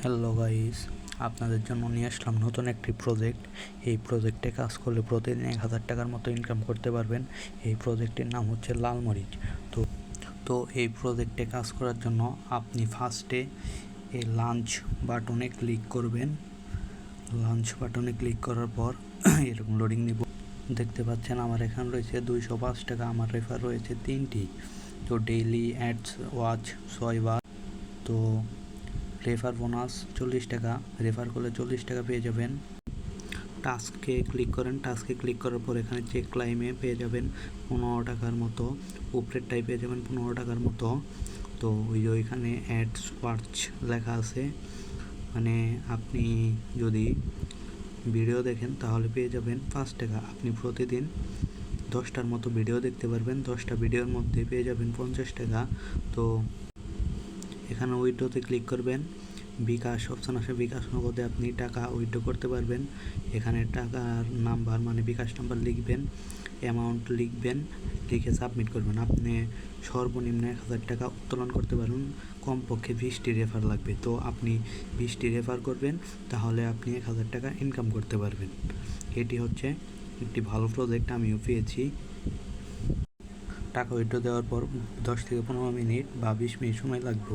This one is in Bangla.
হ্যালো গাইস, আপনাদের জন্য নিয়ে আসলাম নতুন একটি প্রজেক্ট। এই প্রজেক্টে কাজ করলে প্রতিদিন 1000 টাকার মতো ইনকাম করতে পারবেন। এই প্রজেক্টের নাম হচ্ছে লাল মরিচ। তো তো এই প্রজেক্টে কাজ করার জন্য আপনি ফার্স্টে এই লাঞ্চ বাটনে ক্লিক করবেন। লাঞ্চ বাটনে ক্লিক করার পর এরকম লোডিং নিব। দেখতে পাচ্ছেন আমার এখানে রয়েছে 205 টাকা, আমার রেফার রয়েছে 3টি। তো ডেইলি অ্যাডস ওয়াচ 6 বার। তো রেফার বোনাস 40 টাকা, রেফার করলে 40 টাকা পেয়ে যাবেন। টাস্কে ক্লিক করেন, টাস্কে ক্লিক করার পর এখানে চেক ক্লাইমে পেয়ে যাবেন 15 টাকার মতো, উপরেরটাই পেয়ে যাবেন 15 টাকার মতো। তো ওইখানে অ্যাডস ওয়াচ লেখা আছে, মানে আপনি যদি ভিডিও দেখেন তাহলে পেয়ে যাবেন 5 টাকা। আপনি প্রতিদিন 10টার মতো ভিডিও দেখতে পারবেন, 10টা ভিডিওর মধ্যে পেয়ে যাবেন 50 টাকা। তো এখানে উইথড্রোতে ক্লিক করবেন, বিকাশ অপশান আসে, বিকাশ নগদে আপনি টাকা উইথড্রো করতে পারবেন। এখানে টাকার নাম্বার মানে বিকাশ নাম্বার লিখবেন, অ্যামাউন্ট লিখবেন, লিখে সাবমিট করবেন। আপনি সর্বনিম্ন 1000 টাকা উত্তোলন করতে পারবেন, কমপক্ষে 20টি রেফার লাগবে। তো আপনি 20টি রেফার করবেন, তাহলে আপনি 1000 টাকা ইনকাম করতে পারবেন। এটি হচ্ছে একটি ভালো প্রজেক্ট, আমিও পেয়েছি। টাকা উইথড্রো দেওয়ার পর 10 থেকে 15 মিনিট বা 20 মিনিট সময় লাগবে।